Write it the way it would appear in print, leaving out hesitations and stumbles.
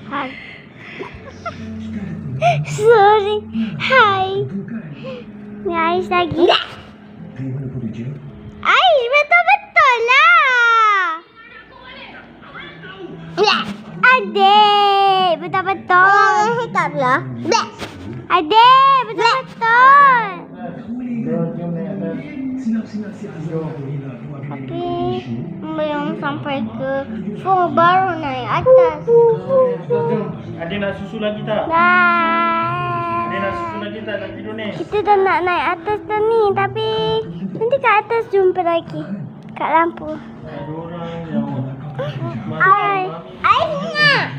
Hai. Sorry. Hai. Ni Ais lagi. Ais, betul-betul lah. Adik, betul-betul. Tak lah. Adik, betul-betul. Tapi belum sampai ke floor baru naik atas. Adik nak susu lagi tak? Dah. Adik nak susu lagi tak? Nak tidur ni? Kita dah nak naik atas dah ni, tapi nanti kat atas jumpa lagi. Kat lampu. Ada orang yang Ai, Ais nak.